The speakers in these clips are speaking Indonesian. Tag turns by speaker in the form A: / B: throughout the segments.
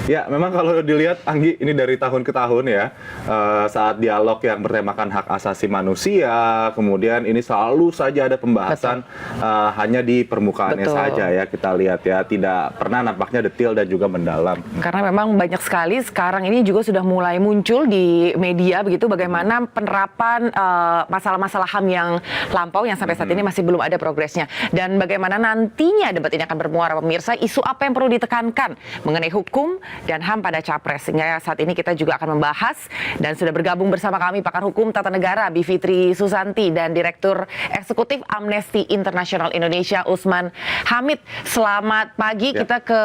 A: Ya, memang kalau dilihat Anggi ini dari tahun ke tahun ya, saat dialog yang bertemakan hak asasi manusia, kemudian ini selalu saja ada pembahasan hanya di permukaannya
B: Betul.
A: saja ya kita lihat ya, tidak pernah nampaknya detail dan juga mendalam.
B: Karena memang banyak sekali sekarang ini juga sudah mulai muncul di media begitu bagaimana penerapan masalah-masalah HAM yang lampau yang sampai saat ini masih belum ada progresnya. Dan bagaimana nantinya debat ini akan bermuara pemirsa, isu apa yang perlu ditekankan mengenai hukum dan HAM pada Capres. Sehingga saat ini kita juga akan membahas dan sudah bergabung bersama kami pakar hukum tata negara Bivitri Susanti dan Direktur Eksekutif Amnesty International Indonesia Usman Hamid. Selamat pagi, kita ke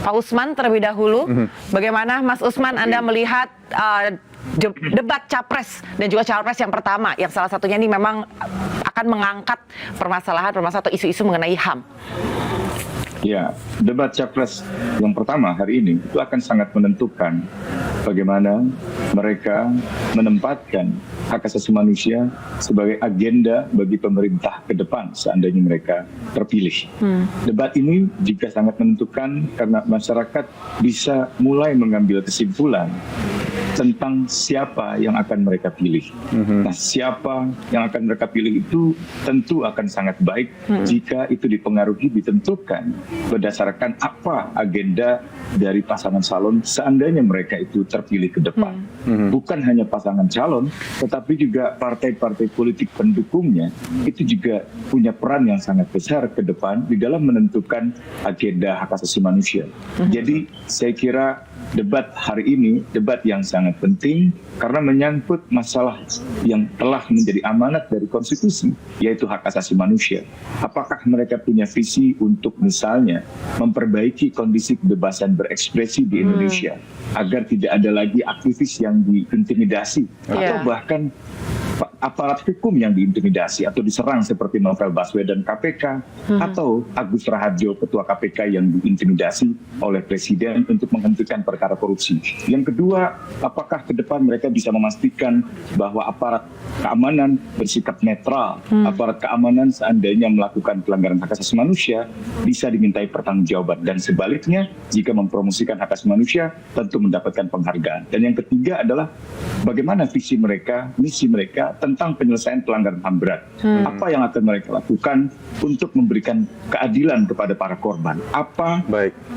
B: Pak Usman terlebih dahulu. Bagaimana Mas Usman Anda melihat debat Capres dan juga Cawapres yang pertama, yang salah satunya ini memang akan mengangkat permasalahan atau isu-isu mengenai HAM?
C: Ya, debat Capres yang pertama hari ini itu akan sangat menentukan bagaimana mereka menempatkan hak asasi manusia sebagai agenda bagi pemerintah ke depan seandainya mereka terpilih. Debat ini juga sangat menentukan karena masyarakat bisa mulai mengambil kesimpulan tentang siapa yang akan mereka pilih. Nah, siapa yang akan mereka pilih itu tentu akan sangat baik jika itu dipengaruhi, ditentukan berdasarkan apa agenda dari pasangan calon seandainya mereka itu terpilih ke depan. Bukan hanya pasangan calon, tetapi juga partai-partai politik pendukungnya itu juga punya peran yang sangat besar ke depan di dalam menentukan agenda hak asasi manusia. Jadi saya kira debat hari ini debat yang sangat penting karena menyangkut masalah yang telah menjadi amanat dari konstitusi, yaitu hak asasi manusia. Apakah mereka punya visi untuk misalnya memperbaiki kondisi kebebasan berekspresi di Indonesia agar tidak ada lagi aktivis yang diintimidasi atau bahkan aparat hukum yang diintimidasi atau diserang seperti Novel Baswedan KPK atau Agus Raharjo Ketua KPK yang diintimidasi oleh Presiden untuk menghentikan perkara korupsi. Yang kedua, apakah ke depan mereka bisa memastikan bahwa aparat keamanan bersikap netral, aparat keamanan seandainya melakukan pelanggaran hak asasi manusia bisa dimintai pertanggungjawaban, dan sebaliknya jika mempromosikan hak asasi manusia tentu mendapatkan penghargaan. Dan yang ketiga adalah bagaimana visi mereka, misi mereka tentang penyelesaian pelanggaran HAM berat. Apa yang akan mereka lakukan untuk memberikan keadilan kepada para korban? Apa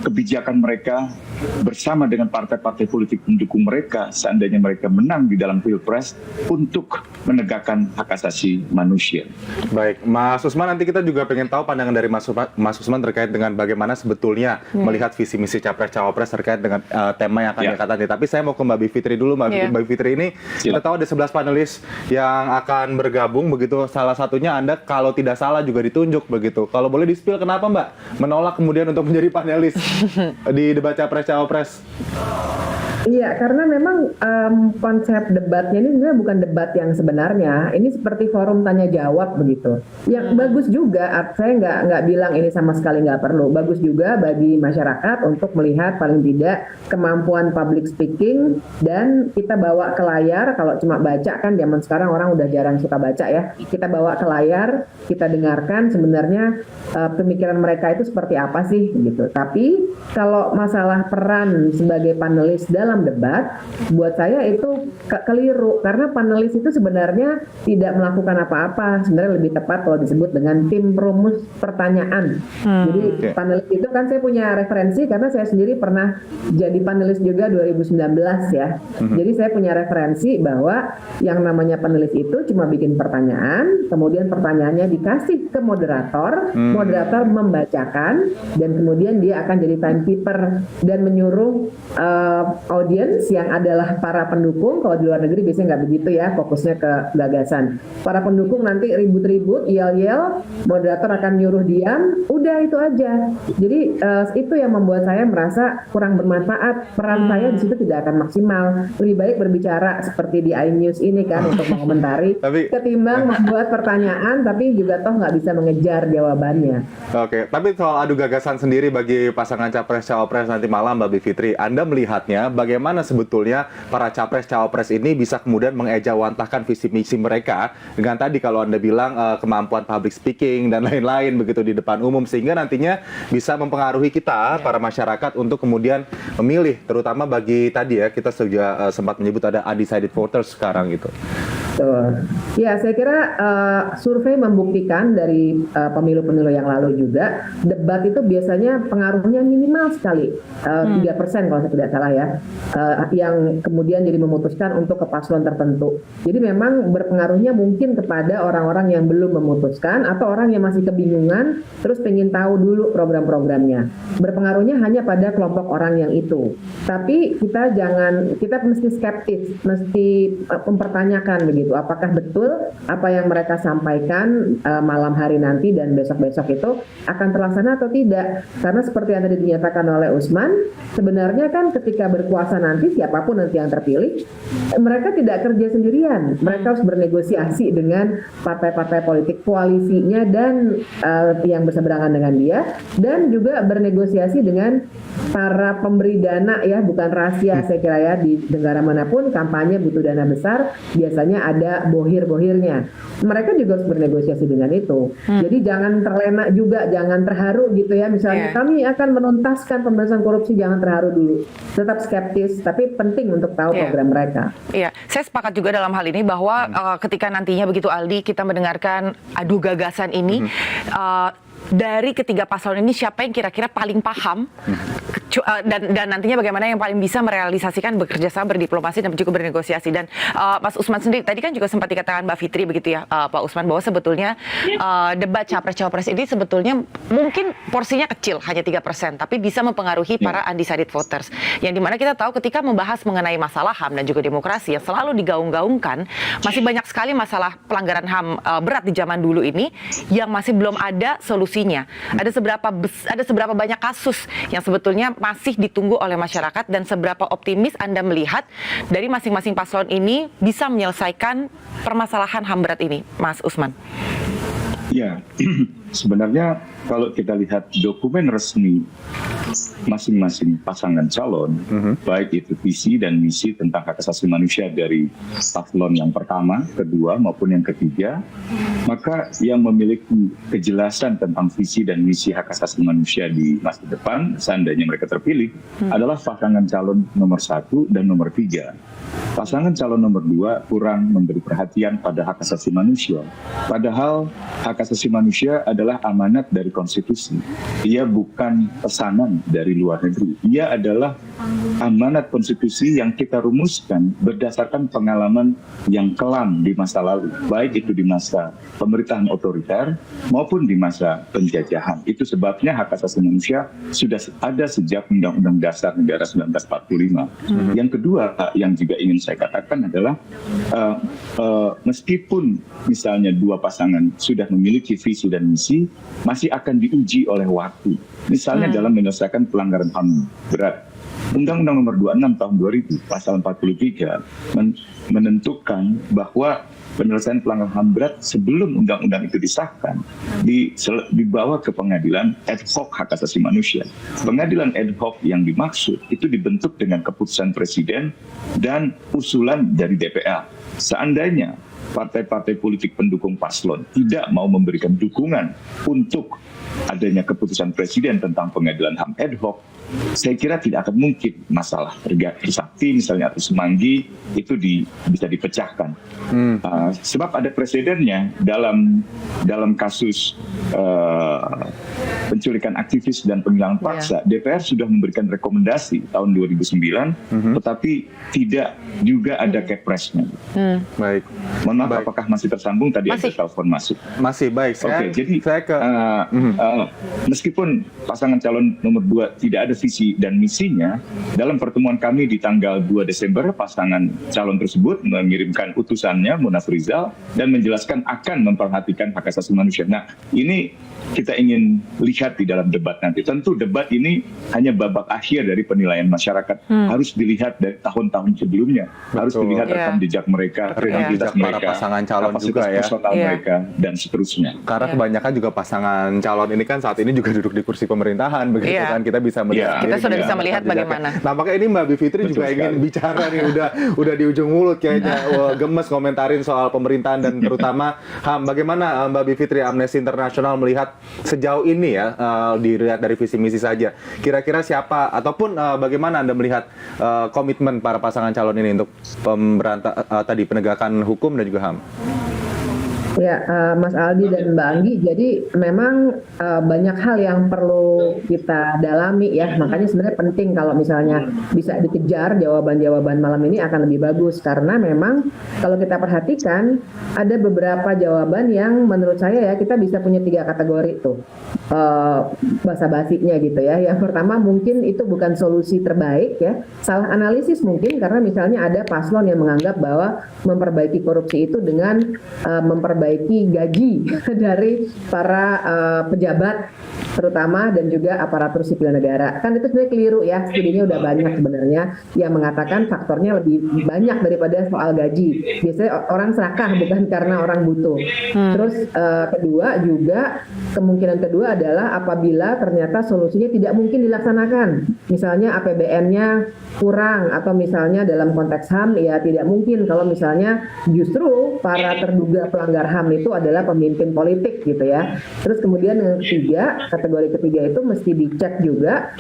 C: kebijakan mereka bersama dengan partai-partai politik pendukung mereka seandainya mereka menang di dalam Pilpres untuk menegakkan hak asasi manusia?
A: Baik, Mas Usman, nanti kita juga pengen tahu pandangan dari Mas Usman terkait dengan bagaimana sebetulnya melihat visi misi Capres-Cawapres terkait dengan tema yang akan diangkat nanti. Tapi saya mau ke Mbak Bivitri dulu. Mbak Bivitri, ini kita tahu ada 11 panelis yang akan bergabung begitu. Salah satunya Anda kalau tidak salah juga ditunjuk begitu. Kalau boleh di-spill kenapa Mbak menolak kemudian untuk menjadi panelis di debat Capres-Cawapres?
D: Iya, karena memang konsep debatnya ini sebenarnya bukan debat yang sebenarnya. Ini seperti forum tanya jawab begitu. Yang bagus juga, saya nggak bilang ini sama sekali nggak perlu. Bagus juga bagi masyarakat untuk melihat paling tidak kemampuan public speaking, dan kita bawa ke layar. Kalau cuma baca kan zaman sekarang orang udah jarang suka baca ya. Kita bawa ke layar, kita dengarkan sebenarnya pemikiran mereka itu seperti apa sih gitu. Tapi kalau masalah peran sebagai panelis dalam debat, buat saya itu keliru karena panelis itu sebenarnya tidak melakukan apa-apa. Sebenarnya lebih tepat kalau disebut dengan tim rumus pertanyaan. Jadi panelis itu kan saya punya referensi karena saya sendiri pernah jadi panelis juga 2019 ya. Jadi saya punya referensi bahwa yang namanya panelis itu cuma bikin pertanyaan, kemudian pertanyaannya dikasih ke moderator, moderator membacakan, dan kemudian dia akan jadi timekeeper dan menyuruh audiens yang adalah para pendukung. Kalau di luar negeri biasanya nggak begitu ya, fokusnya ke gagasan. Para pendukung nanti ribut-ribut, yel-yel, moderator akan nyuruh diam, udah itu aja. Jadi itu yang membuat saya merasa kurang bermanfaat. Peran saya di situ tidak akan maksimal. Lebih baik berbicara seperti di iNews ini kan untuk mengomentari, ketimbang membuat pertanyaan tapi juga toh nggak bisa mengejar jawabannya.
A: Oke, tapi soal adu gagasan sendiri bagi pasangan Capres-Cawapres nanti malam, Mbak Bivitri, Anda melihatnya bagaimana bagaimana sebetulnya para capres-cawapres ini bisa kemudian mengejawantahkan visi misi mereka dengan tadi kalau Anda bilang kemampuan public speaking dan lain-lain begitu di depan umum, sehingga nantinya bisa mempengaruhi kita para masyarakat untuk kemudian memilih, terutama bagi tadi ya kita juga sempat menyebut ada undecided voters sekarang gitu.
D: Betul. Ya, saya kira survei membuktikan dari pemilu-pemilu yang lalu juga, debat itu biasanya pengaruhnya minimal sekali, 3% kalau saya tidak salah ya, yang kemudian jadi memutuskan untuk ke paslon tertentu. Jadi memang berpengaruhnya mungkin kepada orang-orang yang belum memutuskan atau orang yang masih kebingungan, terus pengen tahu dulu program-programnya. Berpengaruhnya hanya pada kelompok orang yang itu. Tapi kita mesti skeptis, mesti mempertanyakan begitu. Apakah betul apa yang mereka sampaikan malam hari nanti dan besok-besok itu akan terlaksana atau tidak? Karena seperti yang tadi dinyatakan oleh Usman, sebenarnya kan ketika berkuasa nanti siapapun nanti yang terpilih, mereka tidak kerja sendirian. Mereka harus bernegosiasi dengan partai-partai politik koalisinya dan yang berseberangan dengan dia, dan juga bernegosiasi dengan para pemberi dana ya, bukan rahasia saya kira ya, di negara manapun kampanye butuh dana besar, biasanya ada bohir-bohirnya. Mereka juga harus bernegosiasi dengan itu. Jadi jangan terlena juga, jangan terharu gitu ya. Misalnya kami akan menuntaskan pemberantasan korupsi, jangan terharu dulu. Tetap skeptis, tapi penting untuk tahu program mereka.
B: Iya, saya sepakat juga dalam hal ini bahwa ketika nantinya begitu Aldi kita mendengarkan adu gagasan ini, dari ketiga paslon ini siapa yang kira-kira paling paham dan nantinya bagaimana yang paling bisa merealisasikan bekerja sama, berdiplomasi dan juga bernegosiasi. Dan Mas Usman sendiri tadi kan juga sempat dikatakan Mbak Fitri begitu ya, Pak Usman, bahwa sebetulnya debat capres-cawapres ini sebetulnya mungkin porsinya kecil, hanya 3%, tapi bisa mempengaruhi para undecided voters. Yang dimana kita tahu ketika membahas mengenai masalah HAM dan juga demokrasi yang selalu digaung-gaungkan, masih banyak sekali masalah pelanggaran HAM berat di zaman dulu ini yang masih belum ada solusinya. Ada seberapa banyak kasus yang sebetulnya masih ditunggu oleh masyarakat, dan seberapa optimis Anda melihat dari masing-masing paslon ini bisa menyelesaikan permasalahan HAM berat ini, Mas Usman?
C: Ya, sebenarnya kalau kita lihat dokumen resmi masing-masing pasangan calon, baik itu visi dan misi tentang hak asasi manusia dari paslon yang pertama, kedua maupun yang ketiga, maka yang memiliki kejelasan tentang visi dan misi hak asasi manusia di masa depan, seandainya mereka terpilih, adalah pasangan calon nomor 1 dan nomor 3. Pasangan calon nomor 2 kurang memberi perhatian pada hak asasi manusia. Padahal hak asasi manusia adalah amanat dari konstitusi. Ia bukan pesanan dari luar negeri. Ia adalah amanat konstitusi yang kita rumuskan berdasarkan pengalaman yang kelam di masa lalu. Baik itu di masa pemerintahan otoriter maupun di masa penjajahan. Itu sebabnya hak asasi manusia sudah ada sejak Undang-Undang Dasar Negara 1945. Yang kedua yang juga ingin saya katakan adalah meskipun misalnya dua pasangan sudah memiliki visi dan misi, masih akan diuji oleh waktu. Misalnya dalam menyelesaikan pelanggaran HAM berat. Undang-Undang Nomor 26 Tahun 2000 Pasal 43 menentukan bahwa penyelesaian pelanggaran HAM berat sebelum undang-undang itu disahkan dibawa ke pengadilan ad hoc hak asasi manusia. Pengadilan ad hoc yang dimaksud itu dibentuk dengan keputusan presiden dan usulan dari DPR. Seandainya partai-partai politik pendukung paslon tidak mau memberikan dukungan untuk adanya keputusan presiden tentang pengadilan HAM ad hoc, saya kira tidak akan mungkin masalah Trisakti misalnya atau Semanggi itu bisa dipecahkan. Sebab ada presidennya dalam kasus penculikan aktivis dan penghilangan paksa. DPR sudah memberikan rekomendasi tahun 2009, tetapi tidak juga ada kepresnya.
A: Baik.
C: Mohon maaf, apakah masih tersambung? Tadi ada telepon masuk.
A: Masih, baik.
C: Oke, jadi
A: saya ke
C: meskipun pasangan calon nomor 2 tidak ada visi dan misinya, dalam pertemuan kami di tanggal 2 Desember, pasangan calon tersebut mengirimkan utusannya, Munaf Rizal, dan menjelaskan akan memperhatikan hak asasi manusia. Nah, ini kita ingin lihat di dalam debat nanti. Tentu debat ini hanya babak akhir dari penilaian masyarakat. Harus dilihat dari tahun-tahun sebelumnya. Harus dilihat rekam jejak mereka, kredibilitas mereka,
A: para pasangan calon juga ya,
C: personal mereka, dan seterusnya.
A: Karena kebanyakan juga pasangan calon ini kan saat ini juga duduk di kursi pemerintahan, begitu kan, kita bisa melihat
B: kita sudah
C: iya.
B: bisa melihat
A: Jejaknya.
B: bagaimana.
A: Nampaknya ini Mbak Bivitri
C: Betul
A: juga
C: sekali.
A: ingin bicara nih, udah di ujung mulut kayaknya. Wah, gemes komentarin soal pemerintahan dan terutama HAM. Bagaimana Mbak Bivitri, Amnesty International melihat sejauh ini ya, dilihat dari visi misi saja. Kira-kira siapa ataupun bagaimana Anda melihat komitmen para pasangan calon ini untuk penegakan hukum dan juga HAM?
D: Ya, Mas Aldi dan Mbak Anggi, jadi memang banyak hal yang perlu kita dalami ya, makanya sebenarnya penting kalau misalnya bisa dikejar jawaban-jawaban malam ini akan lebih bagus, karena memang kalau kita perhatikan ada beberapa jawaban yang menurut saya ya kita bisa punya 3 kategori tuh basa-basinya gitu ya. Yang pertama mungkin itu bukan solusi terbaik ya, salah analisis mungkin, karena misalnya ada paslon yang menganggap bahwa memperbaiki korupsi itu dengan memperbaiki gaji dari para pejabat terutama dan juga aparatur sipil negara. Kan itu sebenarnya keliru ya, studinya udah banyak sebenarnya yang mengatakan faktornya lebih banyak daripada soal gaji. Biasanya orang serakah bukan karena orang butuh. Terus kedua juga, kemungkinan kedua adalah apabila ternyata solusinya tidak mungkin dilaksanakan. Misalnya APBN-nya kurang, atau misalnya dalam konteks HAM ya tidak mungkin kalau misalnya justru para terduga pelanggar HAM itu adalah pemimpin politik gitu ya. Terus kemudian yang ketiga, kategori ketiga itu mesti dicek juga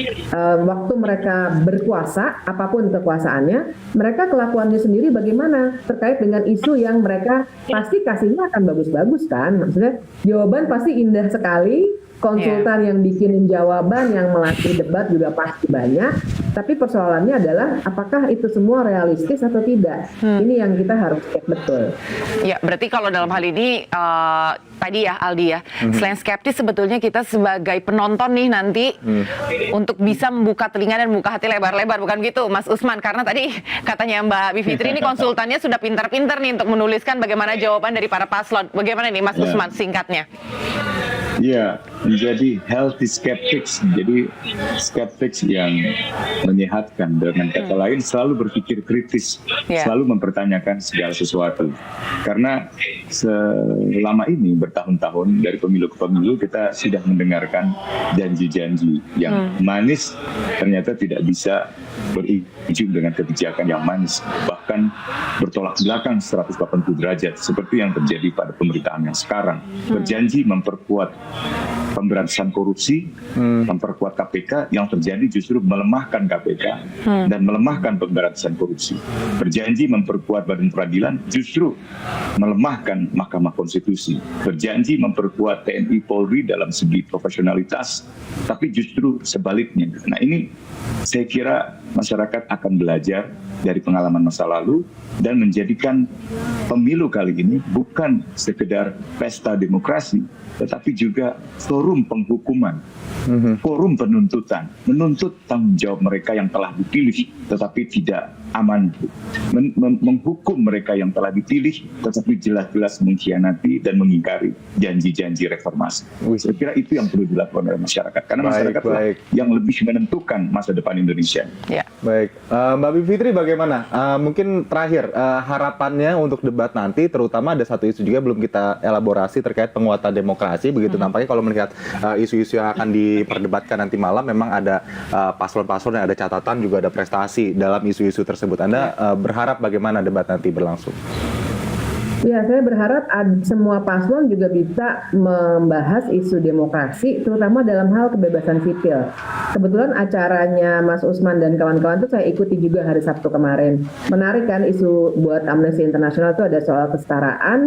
D: waktu mereka berkuasa, apapun kekuasaannya, mereka kelakuannya sendiri bagaimana terkait dengan isu yang mereka pasti kasihnya akan bagus-bagus kan. Maksudnya jawaban pasti indah sekali, konsultan yang bikinin jawaban, yang melatih debat juga pasti banyak, tapi persoalannya adalah apakah itu semua realistis atau tidak. Ini yang kita harus cek betul.
B: Ya, berarti kalau dalam hal ini tadi ya Aldi ya, selain skeptis sebetulnya kita sebagai penonton nih nanti untuk bisa membuka telinga dan membuka hati lebar-lebar, bukan gitu Mas Usman? Karena tadi katanya Mbak Bivitri ini konsultannya sudah pintar-pintar nih untuk menuliskan bagaimana jawaban dari para paslon. Bagaimana nih Mas Usman singkatnya?
C: Ya, menjadi healthy skeptics, jadi skeptics yang menyehatkan. Dengan kata lain, selalu berpikir kritis, selalu mempertanyakan segala sesuatu. Karena selama ini bertahun-tahun dari pemilu ke pemilu kita sudah mendengarkan janji-janji yang manis ternyata tidak bisa berujung dengan kebijakan yang manis, bahkan bertolak belakang 180 derajat seperti yang terjadi pada pemerintahan yang sekarang. Berjanji memperkuat pemberantasan korupsi, memperkuat KPK, yang terjadi justru melemahkan KPK dan melemahkan pemberantasan korupsi. Berjanji memperkuat badan peradilan, justru melemahkan Mahkamah Konstitusi. Berjanji memperkuat TNI Polri dalam segi profesionalitas, tapi justru sebaliknya. Nah ini saya kira masyarakat akan belajar dari pengalaman masa lalu dan menjadikan pemilu kali ini bukan sekedar pesta demokrasi, tetapi juga forum penghukuman, forum penuntutan, menuntut tanggung jawab mereka yang telah dipilih tetapi tidak aman, menghukum mereka yang telah dipilih tetapi jelas-jelas mengkhianati dan mengingkari janji-janji reformasi. Saya kira itu yang perlu dilakukan oleh masyarakat, karena masyarakat yang lebih menentukan masa depan Indonesia.
B: Ya.
A: Baik, Mbak Bivitri bagaimana? Mungkin terakhir harapannya untuk debat nanti, terutama ada satu isu juga belum kita elaborasi terkait penguatan demokrasi. Begitu nampaknya kalau melihat isu-isu yang akan diperdebatkan nanti malam, memang ada paslon-paslon yang ada catatan, juga ada prestasi dalam isu-isu tersebut. Anda berharap bagaimana debat nanti berlangsung?
D: Ya, saya berharap semua paslon juga bisa membahas isu demokrasi, terutama dalam hal kebebasan sipil. Kebetulan acaranya Mas Usman dan kawan-kawan itu saya ikuti juga hari Sabtu kemarin. Menarik kan isu buat Amnesty International itu ada soal kesetaraan,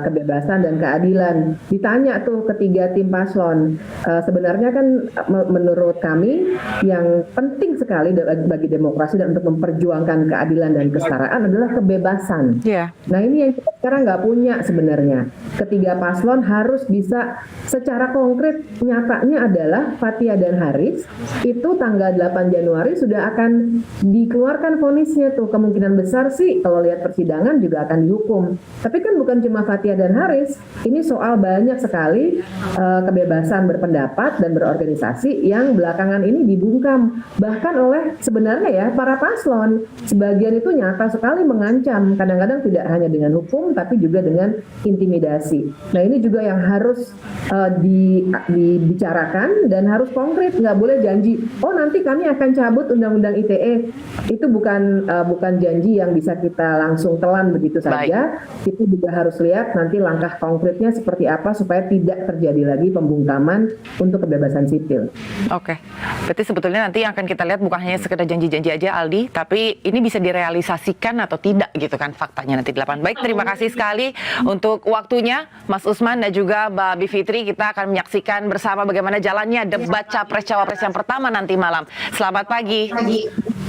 D: kebebasan dan keadilan. Ditanya tuh ketiga tim paslon, sebenarnya kan menurut kami yang penting sekali bagi demokrasi dan untuk memperjuangkan keadilan dan kesetaraan adalah kebebasan. Nah ini yang sekarang nggak punya sebenarnya. Ketiga paslon harus bisa secara konkret, nyatanya adalah Fathia dan Haris itu tanggal 8 Januari sudah akan dikeluarkan vonisnya tuh. Kemungkinan besar sih kalau lihat persidangan juga akan dihukum. Tapi kan bukan cuma Fathia dan Haris, ini soal banyak sekali kebebasan berpendapat dan berorganisasi yang belakangan ini dibungkam. Bahkan oleh sebenarnya ya para paslon, sebagian itu nyata sekali mengancam, kadang-kadang tidak hanya dengan hukum hukum, tapi juga dengan intimidasi. Nah ini juga yang harus dibicarakan dan harus konkret, nggak boleh janji, oh nanti kami akan cabut undang-undang ITE. Itu bukan janji yang bisa kita langsung telan begitu saja. Kita juga harus lihat nanti langkah konkretnya seperti apa supaya tidak terjadi lagi pembungkaman untuk kebebasan sipil.
B: Oke, berarti sebetulnya nanti yang akan kita lihat bukan hanya sekedar janji-janji aja, Aldi, tapi ini bisa direalisasikan atau tidak gitu kan faktanya nanti di lapangan. Baik, terima kasih sekali untuk waktunya Mas Usman dan juga Mbak Bivitri. Kita akan menyaksikan bersama bagaimana jalannya debat Capres-Cawapres yang pertama nanti malam. Selamat pagi.